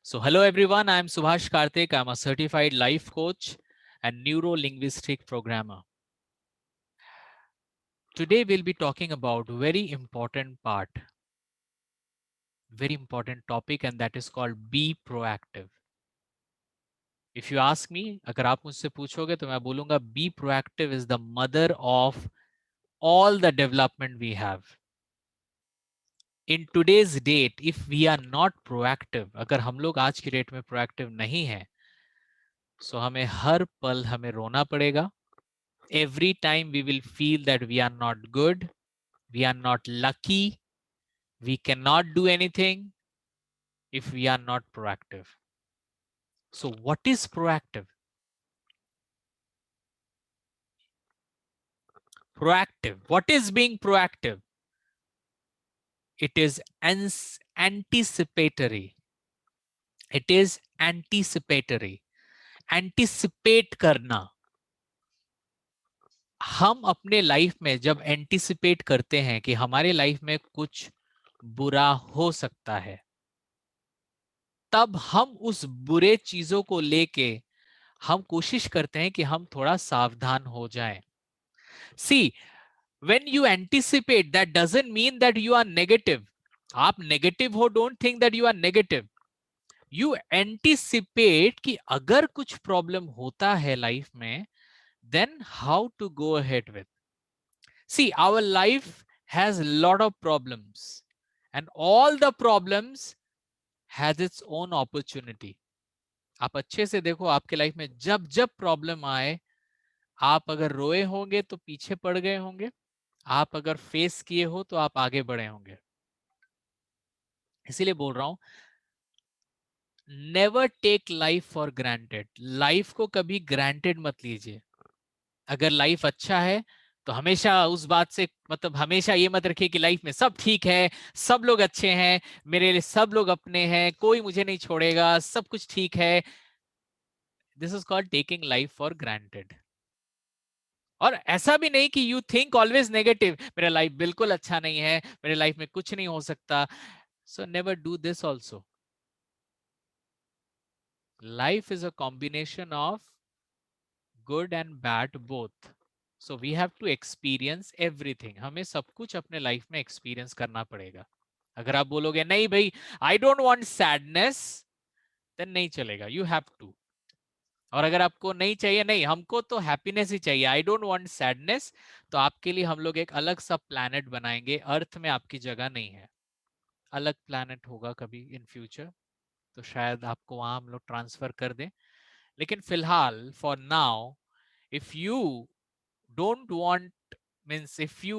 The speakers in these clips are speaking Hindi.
So, hello everyone, I am Subhash Karthik. I'm a certified life coach and neuro-linguistic programmer. Today we'll be talking about very important part, very important topic, and that is called be proactive. If you ask me, अगर आप मुझसे पूछोगे तो मैं बोलूंगा be proactive is the mother of all the development we have. In today's date, if we are not proactive, अगर हम लोग आज की डेट में proactive नहीं हैं, so हमें हर पल हमें रोना पड़ेगा. Every time we will feel that we are not good, we are not lucky, we cannot do anything if we are not proactive. So, what is proactive? Proactive. What is being proactive? It is anticipatory. It is anticipatory. Anticipate करना. हम अपने लाइफ में जब एंटिसिपेट करते हैं कि हमारे लाइफ में कुछ बुरा हो सकता है, तब हम उस बुरे चीजों को लेके हम कोशिश करते हैं कि हम थोड़ा सावधान हो जाएं. सी, when you anticipate, that doesn't mean that you are negative. आप नेगेटिव हो, don't think that you are negative. You anticipate कि अगर कुछ प्रॉब्लम होता है लाइफ में, then how to go ahead with. See, our life has a lot of problems, and all the problems has its own opportunity. आप अच्छे से देखो, आपके लाइफ में जब जब प्रॉब्लम आए, आप अगर रोए होंगे तो पीछे पड़ गए होंगे, आप अगर फेस किए हो तो आप आगे बढ़े होंगे. इसीलिए बोल रहा हूं, never take life for granted. Life को कभी ग्रांटेड मत लीजिए. अगर लाइफ अच्छा है तो हमेशा उस बात से, मतलब हमेशा ये मत रखिए कि लाइफ में सब ठीक है, सब लोग अच्छे हैं, मेरे लिए सब लोग अपने हैं, कोई मुझे नहीं छोड़ेगा, सब कुछ ठीक है. This is called taking life for granted. और ऐसा भी नहीं कि यू थिंक ऑलवेज नेगेटिव, मेरा लाइफ बिल्कुल अच्छा नहीं है, मेरे लाइफ में कुछ नहीं हो सकता. So never do this also. Life is a combination of good and bad both. So we have to experience everything. हमें सब कुछ अपने लाइफ में एक्सपीरियंस करना पड़ेगा. अगर आप बोलोगे नहीं भाई, I don't want sadness, then नहीं चलेगा. You have to. और अगर आपको नहीं चाहिए, नहीं हमको तो हैप्पीनेस ही चाहिए, आई डोंट वांट सैडनेस, तो आपके लिए हम लोग एक अलग सा प्लैनेट बनाएंगे. अर्थ में आपकी जगह नहीं है, अलग प्लैनेट होगा कभी इन फ्यूचर, तो शायद आपको वहां हम लोग ट्रांसफर कर दें. लेकिन फिलहाल for now, if you don't want, means if you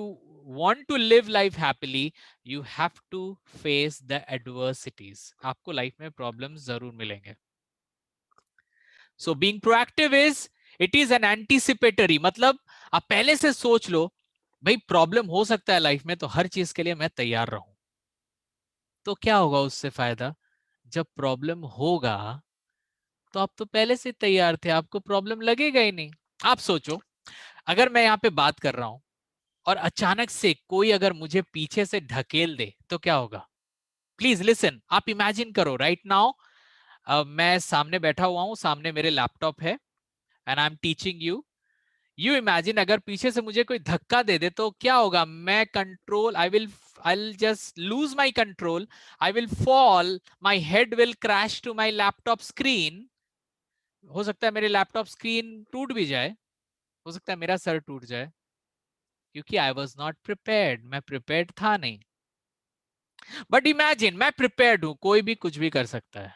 want to live life happily, you have to face the adversities. आपको लाइफ में प्रॉब्लम्स जरूर मिलेंगे. So being proactive is, it is an anticipatory. मतलब आप पहले से सोच लो, भाई प्रॉब्लम हो सकता है लाइफ में, तो हर चीज के लिए मैं तैयार रहूं. तो क्या होगा उससे फायदा? जब प्रॉब्लम होगा तो आप तो पहले से तैयार थे, आपको प्रॉब्लम लगेगा ही नहीं. आप सोचो, अगर मैं यहाँ पे बात कर रहा हूं और अचानक से कोई अगर मुझे पीछे से ढकेल दे तो क्या होगा? Please listen. आप इमेजिन करो राइट नाउ, मैं सामने बैठा हुआ हूं, सामने मेरे लैपटॉप है, and I am teaching you. You imagine अगर पीछे से मुझे कोई धक्का दे दे तो क्या होगा? मैं control, I will just lose my control, I will fall, my head will crash to my laptop screen. हो सकता है मेरे लैपटॉप स्क्रीन टूट भी जाए, हो सकता है मेरा सर टूट जाए, क्योंकि आई वॉज नॉट प्रिपेयर्ड. मैं प्रिपेयर्ड था नहीं. बट इमेजिन मैं प्रिपेयर्ड हूं, कोई भी कुछ भी कर सकता है.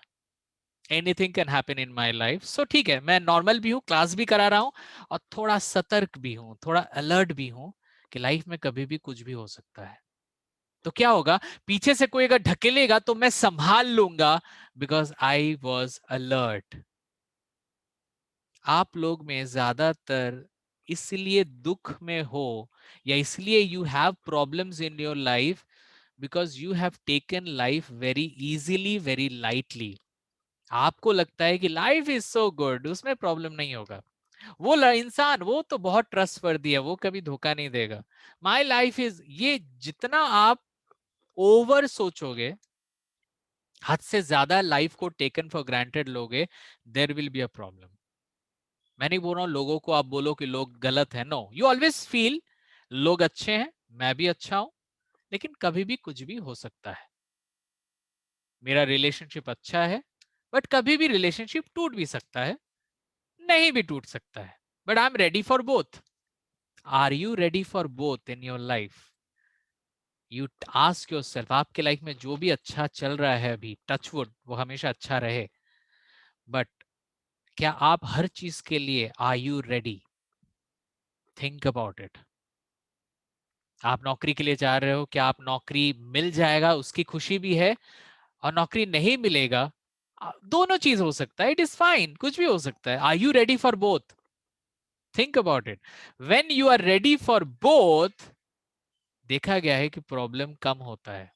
Anything can happen in my life. So ठीक है, मैं नॉर्मल भी हूँ, क्लास भी करा रहा हूँ, और थोड़ा सतर्क भी हूँ, थोड़ा अलर्ट भी हूँ कि लाइफ में कभी भी कुछ भी हो सकता है. तो क्या होगा? पीछे से कोई अगर ढकेलेगा तो मैं संभाल लूंगा, बिकॉज आई वॉज अलर्ट. आप लोग में ज्यादातर इसलिए दुख में हो, या इसलिए you have problems in your life, because you have taken life very easily, very lightly. आपको लगता है कि लाइफ इज सो गुड, उसमें प्रॉब्लम नहीं होगा, वो इंसान वो तो बहुत ट्रस्टवर्दी है, वो कभी धोखा नहीं देगा. माई लाइफ इज, ये जितना आप ओवर सोचोगे, हद से ज्यादा लाइफ को टेकन फॉर ग्रांटेड लोगे, there will be a problem. मैं नहीं बोल रहा हूं लोगों को आप बोलो कि लोग गलत है, नो, यू ऑलवेज फील लोग अच्छे हैं, मैं भी अच्छा हूं, लेकिन कभी भी कुछ भी हो सकता है। मेरा रिलेशनशिप अच्छा है, बट कभी भी रिलेशनशिप टूट भी सकता है, नहीं भी टूट सकता है, but I am ready for both. Are you ready for both in your life? You ask yourself, आपके लाइफ में जो भी अच्छा चल रहा है अभी, टचवुड वो हमेशा अच्छा रहे, बट क्या आप हर चीज के लिए are you ready? Think about it. आप नौकरी के लिए जा रहे हो, क्या आप नौकरी मिल जाएगा उसकी खुशी भी है, और नौकरी नहीं मिलेगा, दोनों चीज हो सकता है, इट इज फाइन, कुछ भी हो सकता है। Are you ready for both? Think about it. When you are ready for both, देखा गया है कि प्रॉब्लम कम होता है।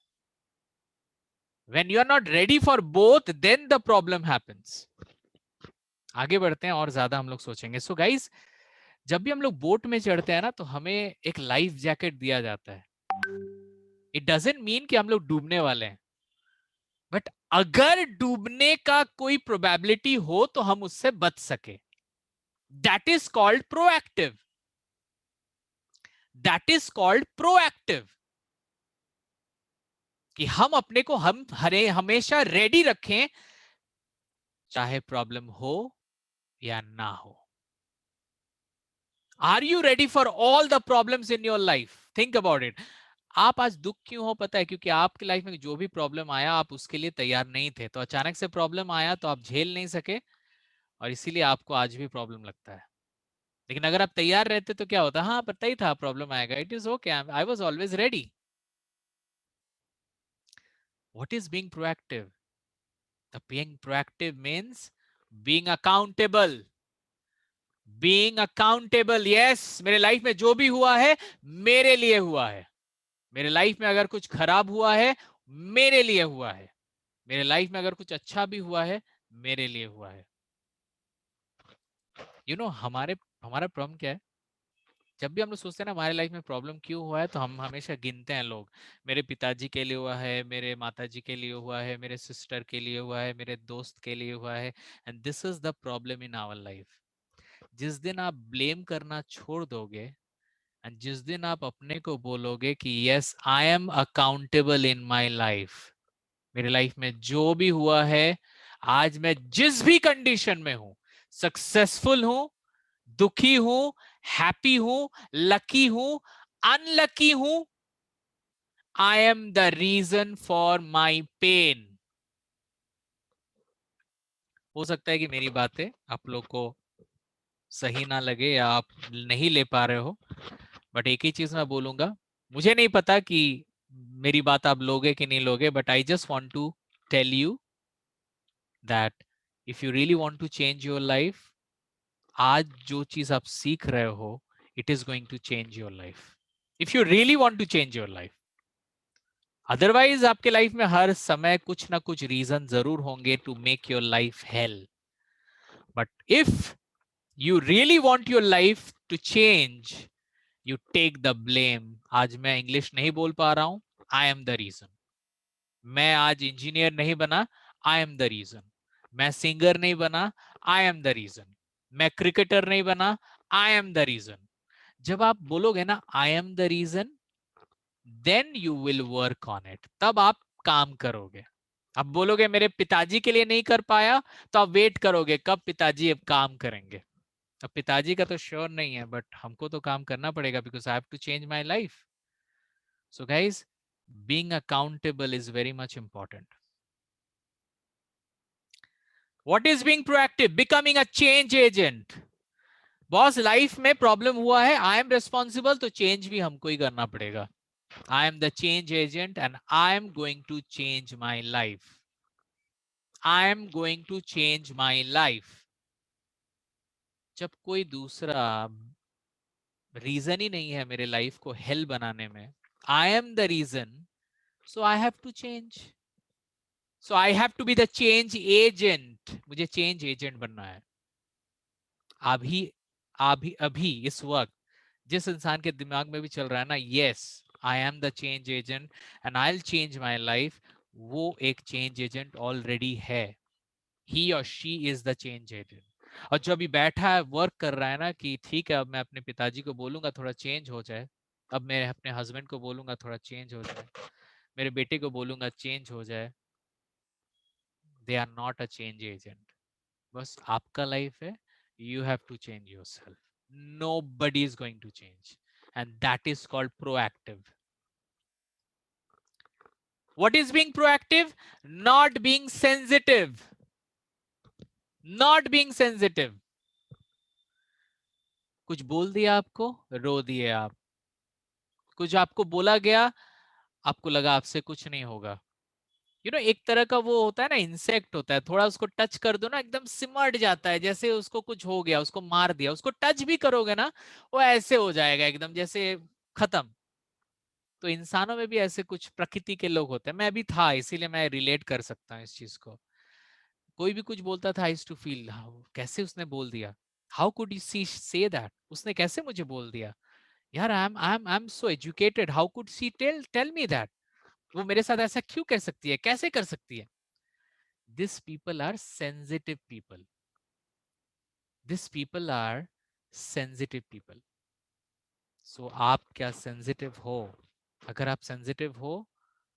When you are not ready for both, then the problem happens. आगे बढ़ते हैं और ज्यादा हम लोग सोचेंगे। सो गाइस, जब भी हम लोग बोट में चढ़ते हैं ना, तो हमें एक लाइफ जैकेट दिया जाता है। इट डजंट मीन कि हम लोग डूबने वाले हैं, बट अगर डूबने का कोई प्रोबेबिलिटी हो तो हम उससे बच सके। That is called proactive. That is called proactive. कि हम अपने को हम हरे हमेशा रेडी रखें, चाहे प्रॉब्लम हो या ना हो। Are you ready for all the problems in your life? Think about it. आप आज दुख क्यों हो पता है? क्योंकि आपकी लाइफ में जो भी प्रॉब्लम आया आप उसके लिए तैयार नहीं थे, तो अचानक से प्रॉब्लम आया तो आप झेल नहीं सके, और इसीलिए आपको आज भी प्रॉब्लम लगता है। लेकिन अगर आप तैयार रहते तो क्या होता? हाँ, पता ही था प्रॉब्लम आएगा, it is okay, I was always ready. What is being proactive? The being proactive means being accountable. Being accountable, yes, मेरे लाइफ में जो भी हुआ है मेरे लिए हुआ है। मेरे लाइफ में अगर कुछ खराब हुआ है, मेरे लिए हुआ है। मेरे लाइफ में अगर कुछ अच्छा भी हुआ है, मेरे लिए हुआ है। हमारे हमारा प्रॉब्लम क्या है? जब भी हम लोग सोचते हैं ना हमारे लाइफ में प्रॉब्लम क्यों हुआ है, तो हम हमेशा गिनते हैं लोग। मेरे पिताजी के लिए हुआ है, मेरे माताजी के लिए हुआ है, मेरे सिस्टर के लिए हुआ है, मेरे दोस्त के लिए हुआ है। And this is the problem in our life. जिस दिन आप ब्लेम करना छोड़ दोगे, एंड जिस दिन आप अपने को बोलोगे कि yes, I am accountable in my life, मेरे लाइफ में जो भी हुआ है, आज मैं जिस भी कंडीशन में हूं, सक्सेसफुल हूं, दुखी हूं, हैप्पी हूं, लकी हूं, अनलकी हूं, I am the reason for my pain. हो सकता है कि मेरी बातें आप लोग को सही ना लगे या आप नहीं ले पा रहे हो, बट एक ही चीज मैं बोलूंगा, मुझे नहीं पता कि मेरी बात आप लोगे कि नहीं लोगे, but I just want to tell you that if you really want to change your life, आज जो चीज आप सीख रहे हो, it is going to change your life. If you really want to change your life. Otherwise आपके लाइफ में हर समय कुछ ना कुछ रीजन जरूर होंगे to make your life hell. But if you really want your life to change, you take the blame. आज मैं इंग्लिश नहीं बोल पा रहा हूं, आई एम द रीजन। मैं आज इंजीनियर नहीं बना, आई एम द रीजन। मैं सिंगर नहीं बना, आई एम द रीजन। मैं क्रिकेटर नहीं बना, आई एम द रीजन। जब आप बोलोगे ना I am the reason, then you will work on it, तब आप काम करोगे। अब बोलोगे मेरे पिताजी के लिए नहीं कर पाया, तो आप वेट करोगे कब पिताजी अब काम करेंगे। अब पिताजी का तो श्योर नहीं है, बट हमको तो काम करना पड़ेगा, because I have to change my life. So guys, being accountable is very much important. What is being proactive? Becoming a change agent. Boss, life में प्रॉब्लम हुआ है, आई एम रिस्पॉन्सिबल, तो चेंज भी हमको ही करना पड़ेगा। I am the change agent and I am going to change my life. I am going to change my life. जब कोई दूसरा रीजन ही नहीं है मेरे लाइफ को हेल बनाने में, I am the reason, so I have to change. So I have to be the change agent. मुझे change agent बनना है। अभी अभी अभी इस वक्त जिस इंसान के दिमाग में भी चल रहा है ना, yes, I am the change agent and I'll change my life, वो एक चेंज एजेंट ऑलरेडी है. ही और she is the change agent. और जो अभी बैठा है वर्क कर रहा है ना कि ठीक है अब मैं अपने पिताजी को बोलूंगा थोड़ा चेंज हो जाए, अब मैं अपने हस्बैंड को बोलूंगा थोड़ा चेंज हो जाए, मेरे बेटे को बोलूंगा चेंज हो जाए, they are not a change agent. बस आपका लाइफ है, you have to change yourself. Nobody is going to change, and that is called proactive. What is being proactive? Not being sensitive. Not being sensitive. कुछ बोल दिया आपको, रो दिए आप. कुछ आपको बोला गया, आपको लगा आपसे कुछ नहीं होगा. एक तरह का वो होता है ना, इंसेक्ट होता है, थोड़ा उसको टच कर दो ना एकदम सिमट जाता है, जैसे उसको कुछ हो गया, उसको मार दिया. उसको टच भी करोगे ना, वो ऐसे हो जाएगा एकदम जैसे खत्म. तो इंसानों में भी ऐसे कुछ प्रकृति के लोग होते हैं. मैं भी था, इसीलिए मैं रिलेट कर सकता हूँ इस चीज को. कोई भी कुछ बोलता था, आई टू फील कैसे उसने बोल दिया, how could you see say that, उसने कैसे मुझे बोल दिया. यार I am so educated, how could she tell tell me that. वो मेरे साथ ऐसा क्यों कर सकती है, कैसे कर सकती है. This people are sensitive people. This people are sensitive people. So आप क्या सेंसिटिव हो? अगर आप सेंसिटिव हो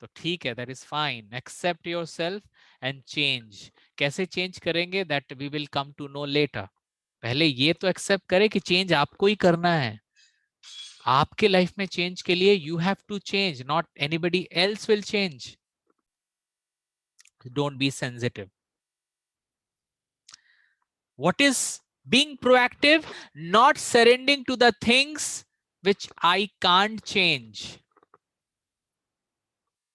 तो ठीक है, that is fine. Accept yourself and change. कैसे चेंज करेंगे, that we will come to know later. पहले ये तो एक्सेप्ट करें कि चेंज आपको ही करना है. आपके लाइफ में चेंज के लिए you have to change, not anybody else will change. Don't be sensitive. What is being proactive? Not surrendering to the things which I can't change.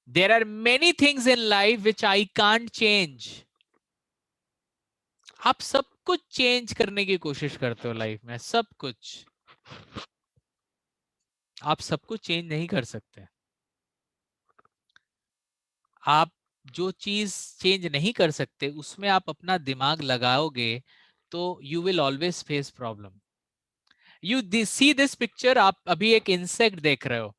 There are many things in life which I can't change. आप सब कुछ चेंज करने की कोशिश करते हो लाइफ में, सब कुछ. आप सब कुछ चेंज नहीं कर सकते. आप जो चीज चेंज नहीं कर सकते उसमें आप अपना दिमाग लगाओगे तो you will always face problem. You see this picture, आप अभी एक इंसेक्ट देख रहे हो.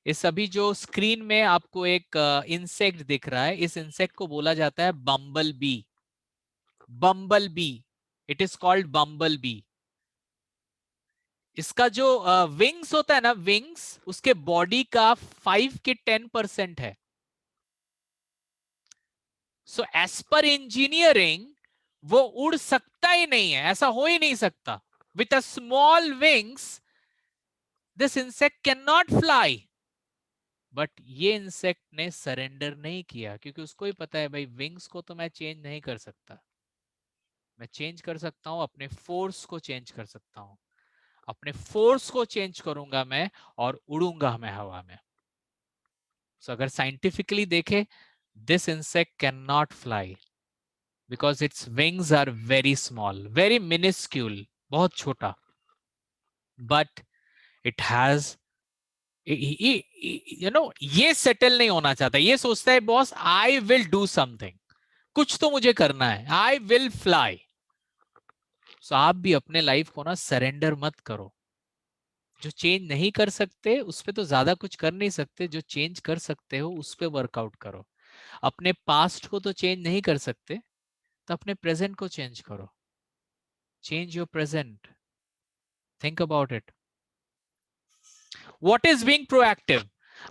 इस अभी जो स्क्रीन में आपको एक इंसेक्ट दिख रहा है, इस इंसेक्ट को बोला जाता है बम्बल B. Bumble B. It is called bumble B. इसका जो विंग्स होता है ना, विंग्स उसके बॉडी का 5 के 10% है. सो एज पर इंजीनियरिंग वो उड़ सकता ही नहीं है, ऐसा हो ही नहीं सकता. With a small wings this insect can not fly. But ये इंसेक्ट ने सरेंडर नहीं किया, क्योंकि उसको ही पता है भाई विंग्स को तो मैं चेंज नहीं कर सकता. मैं चेंज कर सकता हूं अपने फोर्स को, चेंज कर सकता हूं अपने फोर्स को, चेंज करूंगा मैं और उड़ूंगा मैं हवा में. सो अगर साइंटिफिकली देखे, this insect can not fly because its wings are very small, very minuscule, बहुत छोटा. बट इट हैज, ये सेटल नहीं होना चाहता. ये सोचता है boss I will do something, कुछ तो मुझे करना है, आई विल फ्लाई. सो आप भी अपने लाइफ को ना सरेंडर मत करो. जो चेंज नहीं कर सकते उस पर तो ज्यादा कुछ कर नहीं सकते, जो चेंज कर सकते हो उस पर वर्कआउट करो. अपने पास्ट को तो चेंज नहीं कर सकते, तो अपने प्रेजेंट को चेंज करो. Change your present. Think about it. What is being proactive?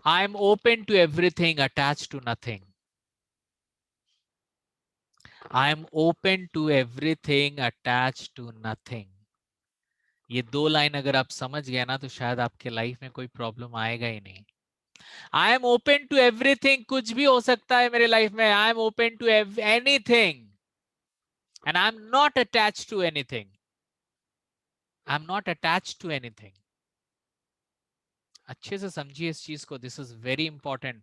I am open to everything, attached to nothing. I am open to everything, attached to nothing. ये दो लाइन अगर आप समझ गए ना, तो शायद आपके लाइफ में कोई प्रॉब्लम आएगा ही नहीं. I am open to everything, कुछ भी हो सकता है मेरे लाइफ में. I am open to anything and I am not attach to anything. I am not attach to anything. अच्छे से समझिए इस चीज को, this is very important.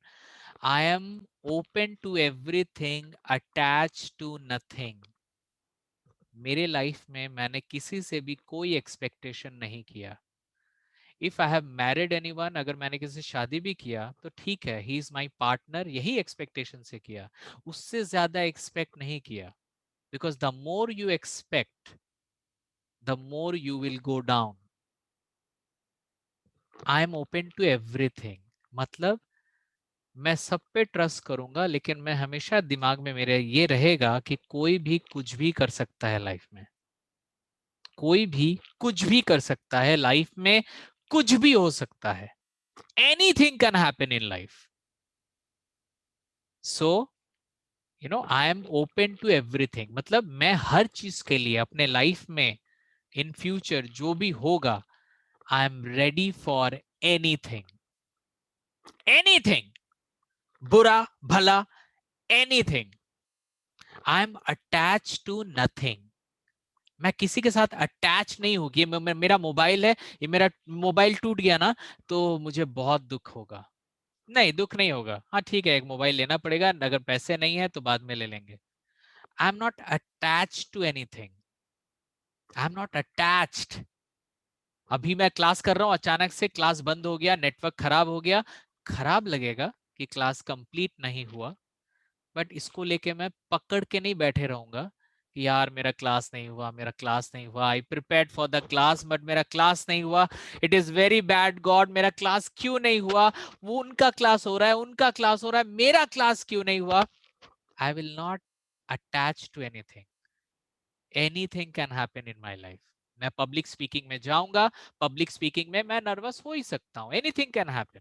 I am open to everything, attach to nothing. मेरे लाइफ में मैंने किसी से भी कोई एक्सपेक्टेशन नहीं किया. If I have married anyone, अगर मैंने किसी से शादी भी किया तो ठीक है, ही इज माय पार्टनर, यही एक्सपेक्टेशन से किया, उससे ज्यादा एक्सपेक्ट नहीं किया. Because the more you expect, the more you will go down. I am open to everything मतलब मैं सब पे ट्रस्ट करूंगा, लेकिन मैं हमेशा दिमाग में मेरे ये रहेगा कि कोई भी कुछ भी कर सकता है लाइफ में। कोई भी कुछ भी कर सकता है लाइफ में, कुछ भी हो सकता है। Anything can happen in life. So I am open to everything, मतलब मैं हर चीज के लिए अपने लाइफ में इन फ्यूचर जो भी होगा, I am ready for anything. Anything, बुरा भला, anything. I am attach to nothing. मैं किसी के साथ अटैच नहीं हूं कि मेरा मोबाइल है, ये मेरा मोबाइल टूट गया ना तो मुझे बहुत दुख होगा। नहीं, दुख नहीं होगा। हाँ ठीक है, एक मोबाइल लेना पड़ेगा, अगर पैसे नहीं है तो बाद में ले लेंगे। I am not attach to anything. I am not attached. अभी मैं क्लास कर रहा हूँ, अचानक से क्लास बंद हो गया, नेटवर्क खराब हो गया, खराब लगेगा कि क्लास कंप्लीट नहीं हुआ। बट इसको लेके मैं पकड़ के नहीं बैठे रहूंगा कि यार मेरा क्लास नहीं हुआ, मेरा क्लास नहीं हुआ, आई prepared for the class but मेरा क्लास नहीं हुआ, it is very bad God, मेरा क्लास क्यों नहीं हुआ, वो उनका क्लास हो रहा है, उनका क्लास हो रहा है, मेरा क्लास क्यों नहीं हुआ। I will not attach to anything. Anything can happen in my life. मैं पब्लिक स्पीकिंग में जाऊंगा, पब्लिक स्पीकिंग में मैं नर्वस हो ही सकता हूँ, anything can happen.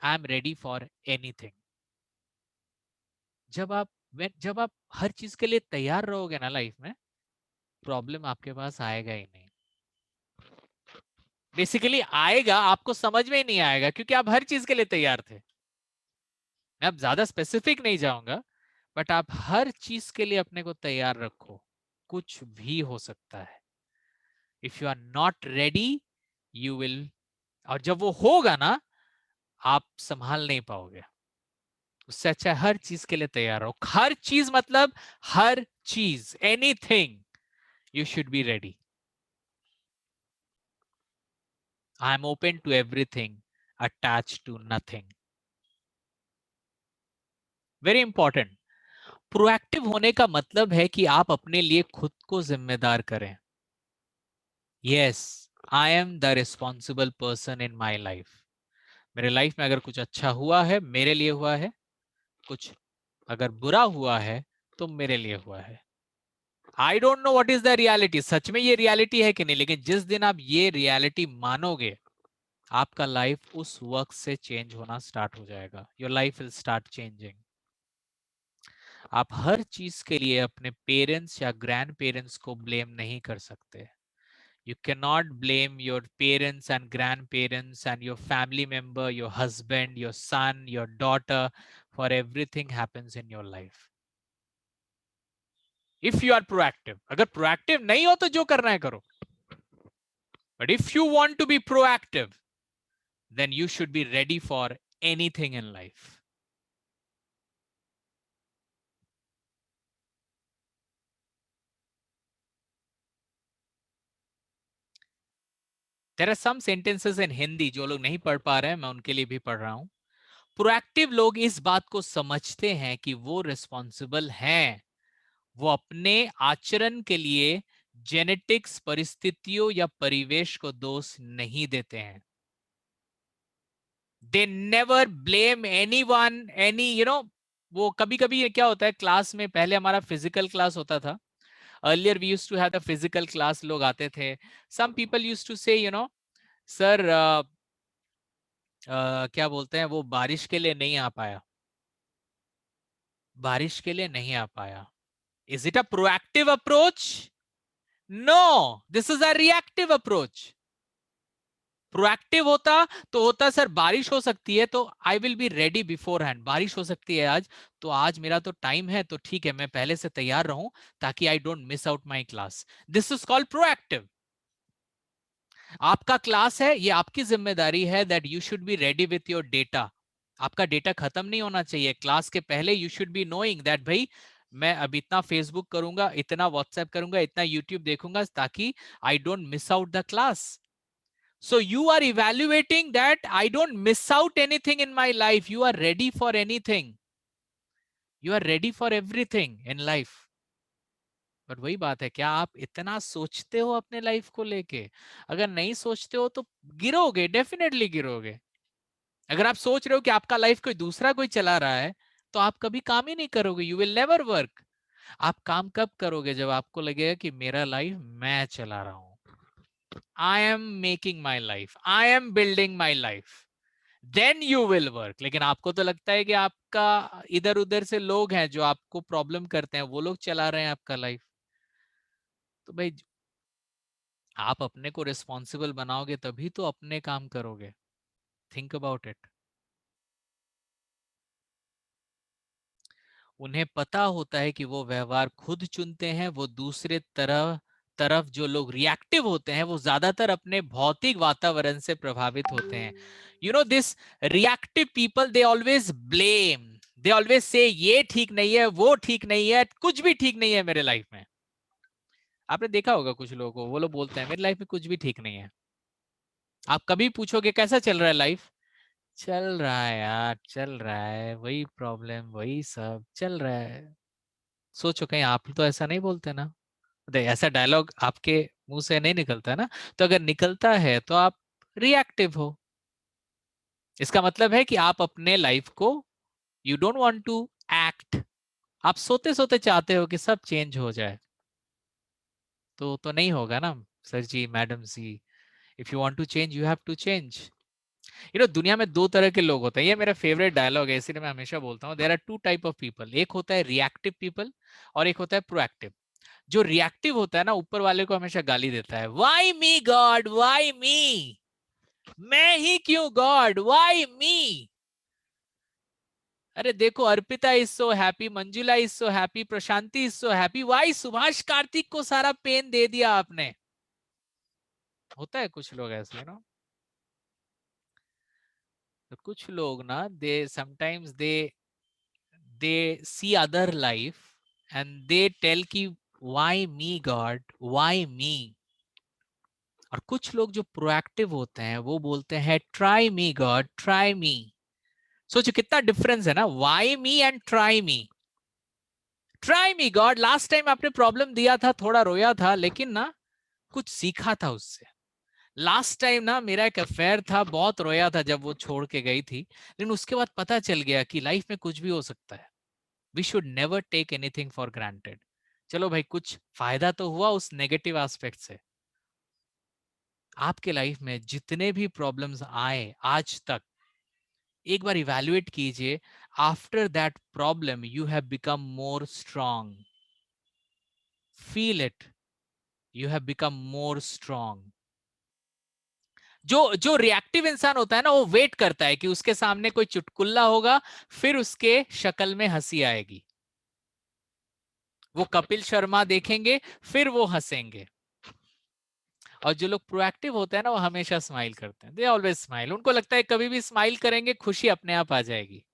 I am ready for anything. जब आप हर चीज के लिए तैयार रहोगे ना लाइफ में, प्रॉब्लम आपके पास आएगा ही नहीं। बेसिकली आएगा, आपको समझ में ही नहीं आएगा क्योंकि आप हर चीज के लिए तैयार थे। मैं अब ज्यादा स्पेसिफिक नहीं जाऊंगा, बट आप हर चीज के लिए अपने को तैयार रखो, कुछ भी हो सकता है। If you are not ready, you will, और जब वो होगा ना, आप संभाल नहीं पाओगे। उससे अच्छा है हर चीज के लिए तैयार रहो। हर चीज मतलब हर चीज, anything, you should be ready. I am open to everything, attached to nothing. Very important. Proactive होने का मतलब है कि आप अपने लिए खुद को जिम्मेदार करें। Yes, I am the responsible person in my life. मेरे लाइफ में अगर कुछ अच्छा हुआ है, मेरे लिए हुआ है। कुछ अगर बुरा हुआ है, तो मेरे लिए हुआ है। I don't know what is the reality, सच में ये रियलिटी है कि नहीं, लेकिन जिस दिन आप ये रियलिटी मानोगे, आपका लाइफ उस वक्त से चेंज होना स्टार्ट हो जाएगा। Your life will start changing. आप हर चीज के लिए अपने पेरेंट्स या ग्रैंड पेरेंट्स को ब्लेम नहीं कर सकते। You cannot blame your parents and grandparents and your family member, your husband, your son, your daughter for everything happens in your life. If you are proactive, अगर proactive नहीं हो तो जो करना है करो. But if you want to be proactive, then you should be ready for anything in life. There are some sentences in Hindi जो लोग नहीं पढ़ पा रहे हैं, मैं उनके लिए भी पढ़ रहा हूं. प्रोएक्टिव लोग इस बात को समझते हैं कि वो रिस्पॉन्सिबल हैं। वो अपने आचरण के लिए जेनेटिक्स, परिस्थितियों या परिवेश को दोष नहीं देते हैं। They never blame any one, any वो कभी कभी क्या होता है, क्लास में पहले हमारा फिजिकल क्लास होता था। Earlier we used to have the physical class, लोग आते थे। Some people used to say sir क्या बोलते हैं, वो बारिश के लिए नहीं आ पाया, बारिश के लिए नहीं आ पाया। Is it a proactive approach? No, this is a reactive approach. Proactive होता तो होता सर बारिश हो सकती है तो I will be ready beforehand, बारिश हो सकती है आज, तो आज मेरा तो टाइम है तो ठीक है, मैं पहले से तैयार रहूं ताकि I don't miss out my class. This is called proactive. आपका क्लास है, ये आपकी जिम्मेदारी है that you should be ready with your data. आपका डेटा खत्म नहीं होना चाहिए क्लास के पहले। You should be knowing that भाई मैं अब इतना फेसबुक करूंगा, इतना व्हाट्सएप करूंगा, इतना यूट्यूब देखूंगा ताकि I don't miss out the class. So you are evaluating that I don't miss out anything in my life. You are ready for anything. You are ready for everything in life. But वही बात है, क्या आप इतना सोचते हो अपने लाइफ को लेके? अगर नहीं सोचते हो तो गिरोगे, डेफिनेटली गिरोगे। अगर आप सोच रहे हो कि आपका लाइफ कोई दूसरा कोई चला रहा है, तो आप कभी काम ही नहीं करोगे, यू विल नेवर वर्क। आप काम कब करोगे? जब आपको लगेगा कि मेरा लाइफ मैं चला रहा हूं, I am making my life, I am building my life, then you will work. लेकिन आपको तो लगता है कि आपका इधर उधर से लोग हैं जो आपको प्रॉब्लम करते हैं, वो लोग चला रहे हैं आपका लाइफ। तो भाई, आप अपने को रिस्पॉन्सिबल बनाओगे तभी तो अपने काम करोगे। Think about it. उन्हें पता होता है कि वो व्यवहार खुद चुनते हैं। वो दूसरे तरफ तरफ जो लोग रिएक्टिव होते हैं, वो ज्यादातर अपने भौतिक वातावरण से प्रभावित होते हैं। You know this reactive people, they always blame, they always say ये ठीक नहीं है, वो ठीक नहीं है, कुछ भी ठीक नहीं है मेरे लाइफ में। आपने देखा होगा कुछ लोगों को, वो लोग बोलते हैं मेरी लाइफ में कुछ भी ठीक नहीं है। आप कभी पूछोगे कैसा चल रहा है लाइफ? चल रहा है यार, चल रहा है, वही प्रॉब्लम, वही सब चल रहा है। सोचो कहीं आप तो ऐसा नहीं बोलते ना? ऐसा डायलॉग आपके मुंह से नहीं निकलता ना? तो अगर निकलता है तो आप रिएक्टिव हो। इसका मतलब है कि आप अपने लाइफ को, you don't want to act. आप सोते सोते चाहते हो कि सब चेंज हो जाए। तो नहीं होगा ना sir ji, madam ji. If you want to change, you have to change. दुनिया में दो तरह के लोग होते हैं, ये मेरा फेवरेट डायलॉग है, इसलिए मैं हमेशा बोलता हूँ, there are two type of people. एक होता है रिएक्टिव पीपल और एक होता है प्रोएक्टिव। जो रिएक्टिव होता है ना, ऊपर वाले को हमेशा गाली देता है, why me God, why me, मैं ही क्यों गॉड, वाई मी। अरे देखो, Arpita is so happy, Manjula is so happy, Prashanti is so happy, why Subhash Kartik को सारा पेन दे दिया आपने। होता है कुछ लोग ऐसे ना। तो कुछ लोग ना, they sometimes they see other life and they tell की why me God, why me. और कुछ लोग जो प्रोएक्टिव होते हैं वो बोलते हैं ट्राई मी गॉड, ट्राई मी। सोचो कितना डिफरेंस है ना, why me and try me. Try me God, last time आपने प्रॉब्लम दिया था, थोड़ा रोया था, लेकिन ना कुछ सीखा था उससे। लास्ट टाइम ना मेरा एक अफेयर था, बहुत रोया था जब वो छोड़ के गई थी, लेकिन उसके बाद पता चल गया कि लाइफ में कुछ भी हो सकता है। We should never take anything for granted. चलो भाई, कुछ फायदा तो हुआ उस नेगेटिव एस्पेक्ट से। आपके लाइफ में जितने भी प्रॉब्लम्स आए आज तक, एक बार इवैल्यूएट कीजिए, after that problem you have become more strong. Feel it, you have become more strong. जो जो रिएक्टिव इंसान होता है ना, वो वेट करता है कि उसके सामने कोई चुटकुल्ला होगा, फिर उसके शक्ल में हंसी आएगी। वो कपिल शर्मा देखेंगे, फिर वो हंसेंगे। और जो लोग प्रोएक्टिव होते हैं ना, वो हमेशा स्माइल करते हैं, दे ऑलवेज स्माइल। उनको लगता है कभी भी स्माइल करेंगे, खुशी अपने आप आ जाएगी।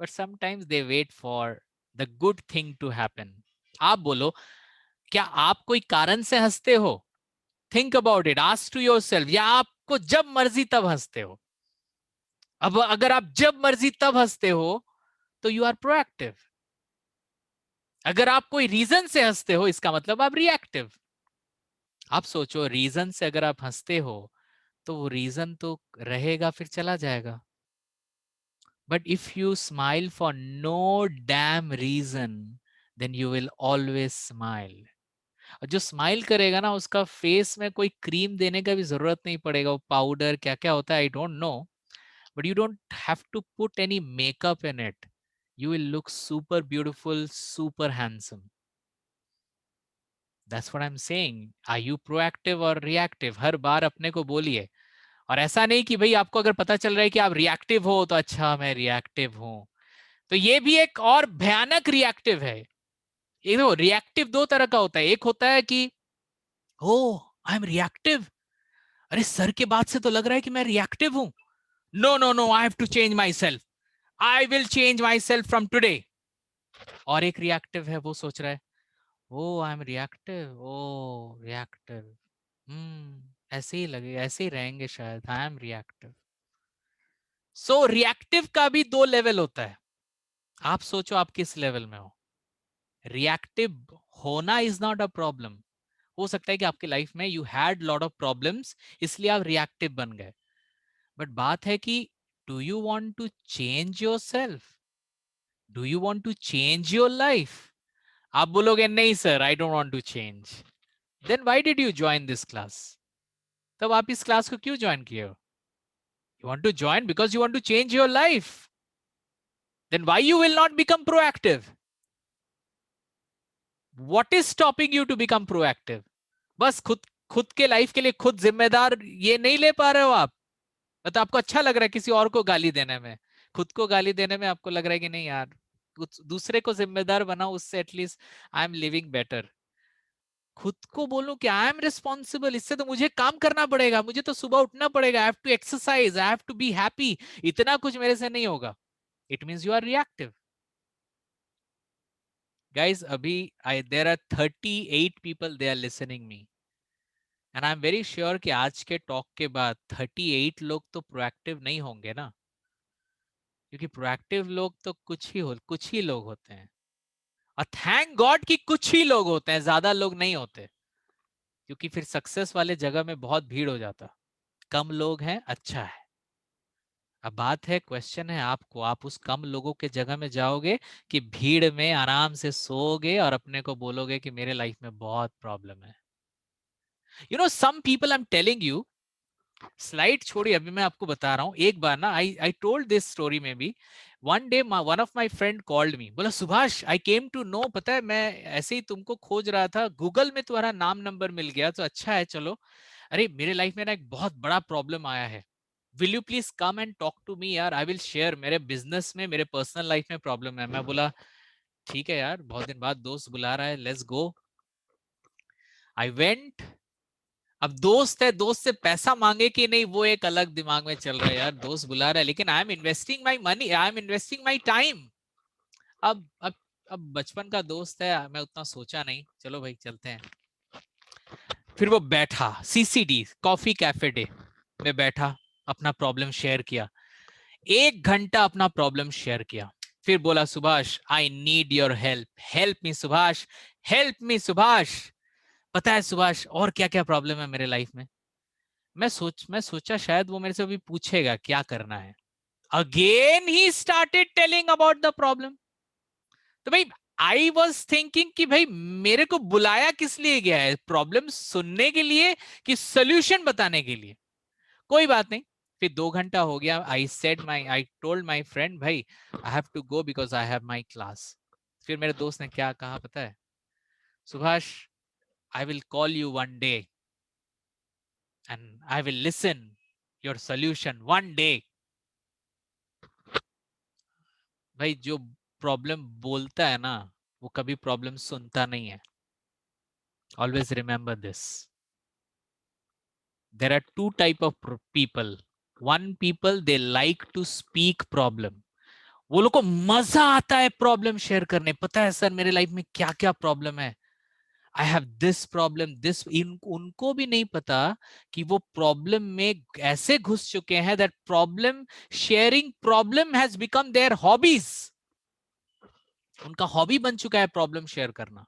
But sometimes they wait for the good thing to happen. आप बोलो, क्या आप कोई कारण से हंसते हो? Think about it, ask to yourself, या आपको जब मर्जी तब हंसते हो? अब अगर आप जब मर्जी तब हंसते हो तो यू आर प्रोएक्टिव। अगर आप कोई रीजन से हंसते हो, इसका मतलब आप रिएक्टिव। आप सोचो, रीजन से अगर आप हंसते हो तो वो रीजन तो रहेगा, फिर चला जाएगा। But if you smile for no damn reason, then you will always smile. और जो स्माइल करेगा ना, उसका फेस में कोई क्रीम देने का भी जरूरत नहीं पड़ेगा। वो पाउडर क्या क्या होता है I don't no, but you don't have to put any makeup in it. You will look super beautiful, super handsome. That's what I'm saying. Are you proactive or reactive? हर बार अपने को बोलिए। और ऐसा नहीं कि भाई आपको अगर पता चल रहा है कि आप रिएक्टिव हो तो अच्छा मैं रिएक्टिव हूं, तो ये भी एक और भयानक रिएक्टिव है। ये देखो, रिएक्टिव दो तरह का होता है। एक होता है कि ओ, आई एम रिएक्टिव, अरे सर के बात से तो लग रहा है कि मैं रिएक्टिव हूं, no no no, I have to change myself, I will change myself from today. और एक रिएक्टिव है, वो सोच रहा है oh I am reactive, oh reactive, ऐसे ही लगे, ऐसे ही रहेंगे शायद, I am reactive. So reactive का भी दो लेवल होता है। आप सोचो आप किस लेवल में हो। रिएक्टिव होना इज नॉट अ प्रॉब्लम, हो सकता है कि आपके लाइफ में you had lot of problems, इसलिए आप रिएक्टिव बन गए। बट बात है कि do you want to change yourself? Do you want to change your life? आप बोलोगे नहीं sir, I don't want to change. Then why did you join this class? तब आप इस क्लास को क्यों ज्वाइन किए हो? You want to join because you want to change your life. Then why you will not become proactive? What is stopping you to become proactive? बस खुद खुद के लाइफ के लिए खुद जिम्मेदार ये नहीं ले पा रहे हो आप? मतलब आपको अच्छा लग रहा है किसी और को गाली देने में, खुद को गाली देने में आपको लग रहा है कि नहीं यार, कुछ दूसरे को जिम्मेदार बनाओ, उससे at least I am living better. खुद को बोलो कि आई एम रिस्पॉन्सिबल, इससे तो मुझे काम करना पड़ेगा, मुझे तो सुबह उठना पड़ेगा, I have to exercise, I have to be happy, इतना कुछ मेरे से नहीं होगा। It means you are reactive. Guys, abhi there are 38 people they are listening me, and I'm very sure कि आज के टॉक के बाद 38 लोग तो प्रोएक्टिव नहीं होंगे ना, क्योंकि प्रोएक्टिव लोग तो कुछ ही लोग होते हैं, और थैंक गॉड कि कुछ ही लोग होते हैं, ज्यादा लोग नहीं होते, क्योंकि फिर सक्सेस वाले जगह में बहुत भीड़ हो जाता। कम लोग हैं, अच्छा है। अब बात है, क्वेश्चन है आपको, आप उस कम लोगों के जगह में जाओगे कि भीड़ में आराम से सोओगे और अपने को बोलोगे कि मेरे लाइफ में बहुत प्रॉब्लम है। You know some people, I am telling you, slide छोड़िए, अभी मैं आपको बता रहा हूँ। एक बार ना, आई टोल्ड दिस स्टोरी में भी, one day one of my friend called me, बोला सुभाष आई केम टू नो, पता है मैं ऐसे ही तुमको खोज रहा था, गूगल में तुम्हारा नाम नंबर मिल गया, तो अच्छा है चलो। अरे मेरे लाइफ में ना एक बहुत बड़ा प्रॉब्लम आया है, will you please come and talk to me यार, आई विल शेयर, मेरे बिजनेस में मेरे पर्सनल लाइफ में प्रॉब्लम है। मैं बोला ठीक है यार, बहुत दिन बाद दोस्त बुला रहा है, लेट्स गो। I went. अब दोस्त है, दोस्त से पैसा मांगे कि नहीं वो एक अलग दिमाग में चल रहा है, यार दोस्त बुला रहा है, लेकिन I am investing my money, I am investing my time. अब अब अब बचपन का दोस्त है, मैं उतना सोचा नहीं, चलो भाई चलते हैं। फिर वो बैठा, सीसीडी कॉफी कैफे डे में बैठा, अपना प्रॉब्लम शेयर किया, 1 घंटा अपना प्रॉब्लम शेयर किया। फिर बोला Subhash I need your help, help me Subhash, help me Subhash. पता है सुभाष और क्या क्या प्रॉब्लम है मेरे लाइफ में? मैं सोचा शायद वो मेरे से अभी पूछेगा क्या करना है। Again he started telling about the problem. तो भाई आई वॉज थिंकिंग कि भाई मेरे को बुलाया किस लिए गया है, प्रॉब्लम सुनने के लिए कि सोल्यूशन बताने के लिए? कोई बात नहीं। फिर 2 घंटा हो गया, आई टोल्ड माई फ्रेंड भाई I have to go because I have my class. फिर मेरे दोस्त ने क्या कहा पता है? Subhash I will call you one day and I will listen your solution one day. भाई जो प्रॉब्लम बोलता है ना, वो कभी प्रॉब्लम सुनता नहीं है। Always remember this. There are two type of people. One people they like to speak problem. वो लोग को मजा आता है प्रॉब्लम शेयर करने, पता है सर मेरे लाइफ में क्या क्या प्रॉब्लम है, I have this problem this. उनको भी नहीं पता कि वो प्रॉब्लम में ऐसे घुस चुके हैं that problem sharing problem has become their hobbies. उनका हॉबी बन चुका है प्रॉब्लम शेयर करना।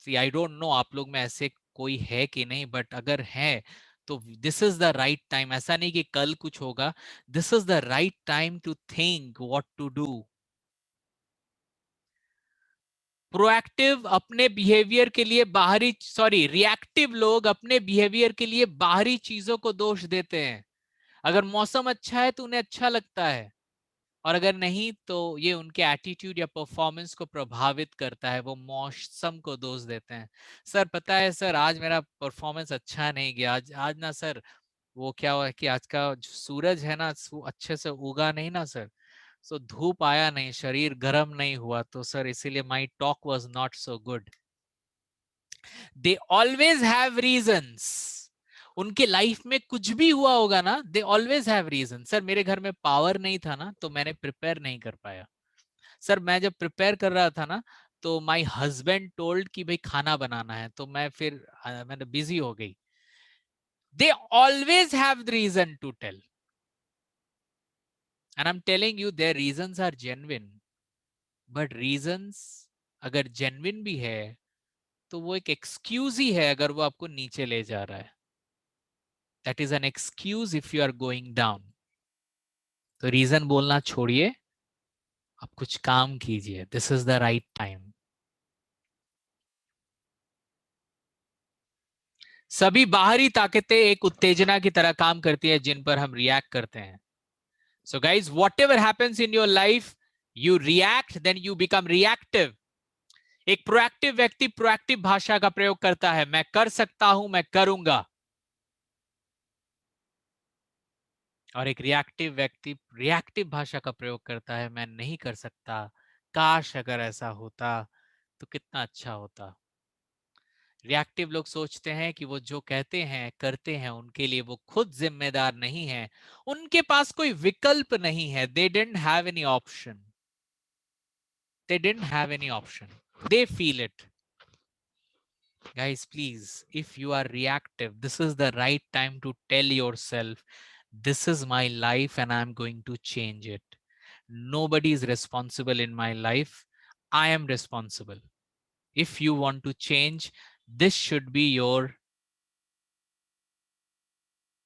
सी आई डोंट नो आप लोग में ऐसे कोई है कि नहीं, बट अगर है तो this is the right time. ऐसा नहीं कि कल कुछ होगा, this is the right time to think what to do. Proactive अपने बिहेवियर के लिए बाहरी, सॉरी रिएक्टिव लोग अपने बिहेवियर के लिए बाहरी चीजों को दोष देते हैं। अगर मौसम अच्छा है तो उन्हें अच्छा लगता है, और अगर नहीं तो ये उनके एटीट्यूड या परफॉर्मेंस को प्रभावित करता है, वो मौसम को दोष देते हैं। सर पता है सर आज मेरा परफॉर्मेंस अच्छा नहीं गया, आज ना सर वो क्या हुआ कि आज का जो सूरज है ना अच्छे से उगा नहीं ना सर, सो धूप आया नहीं, शरीर गर्म नहीं हुआ, तो सर इसीलिए my talk was not so good. They always have reasons. उनके लाइफ में कुछ भी हुआ होगा ना, they always have reason. Sir मेरे घर में पावर नहीं था ना तो मैंने प्रिपेयर नहीं कर पाया। सर मैं जब प्रिपेयर कर रहा था ना तो माई हस्बैंड टोल्ड कि भाई खाना बनाना है, तो मैं फिर मैंने बिजी हो गई। They always have reason to tell, and I'm telling you their reasons are genuine, but reasons अगर जेन्युइन भी है तो वो एक एक्सक्यूज ही है अगर वो आपको नीचे ले जा रहा है. That is an excuse if you are going down. तो रीजन बोलना छोड़िए, आप कुछ काम कीजिए. This is the right time. सभी बाहरी ताकतें एक उत्तेजना की तरह काम करती है जिन पर हम रिएक्ट करते हैं. So guys, whatever happens in your life, you react, then you become reactive. एक प्रोएक्टिव व्यक्ति प्रोएक्टिव भाषा का प्रयोग करता है. मैं कर सकता हूं, मैं करूंगा. और एक रिएक्टिव व्यक्ति रिएक्टिव भाषा का प्रयोग करता है. मैं नहीं कर सकता, काश अगर ऐसा होता तो कितना अच्छा होता. रिएक्टिव लोग सोचते हैं कि वो जो कहते हैं करते हैं उनके लिए वो खुद जिम्मेदार नहीं है. उनके पास कोई विकल्प नहीं है. They didn't have any option. They didn't have any option. They feel it. Guys, please, if you are reactive, this is the right time to tell yourself, this is my life and I'm going to change it. Nobody is responsible in my life. I am responsible. If you want to change, this should be your,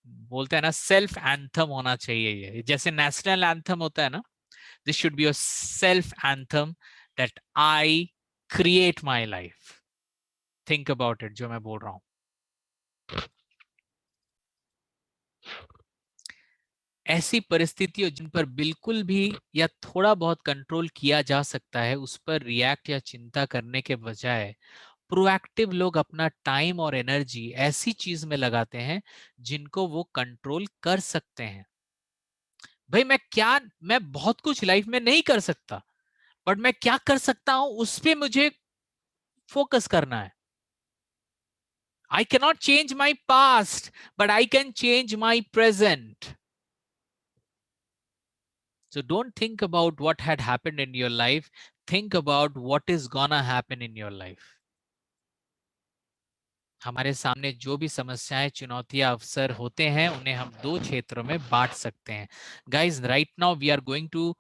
बोलते हैं ना, सेल्फ एंथम होना चाहिए. ये जैसे नेशनल एंथम होता है ना, this should be your self anthem, that I create my life. Think about it, जो मैं बोल रहा हूं. ऐसी परिस्थितियों जिन पर बिल्कुल भी या थोड़ा बहुत कंट्रोल किया जा सकता है, उस पर रिएक्ट या चिंता करने के बजाय प्रोएक्टिव लोग अपना टाइम और एनर्जी ऐसी चीज में लगाते हैं जिनको वो कंट्रोल कर सकते हैं. भाई मैं बहुत कुछ लाइफ में नहीं कर सकता, बट मैं क्या कर सकता हूं उस पर मुझे फोकस करना है. I cannot change my past, but I can change my present. So don't think about what had happened in your life. Think about what is gonna happen in your life. हमारे सामने जो भी समस्याएं, चुनौतियां, अवसर होते हैं, उन्हें हम दो क्षेत्रों में बांट सकते हैं. Guys, right now we are going to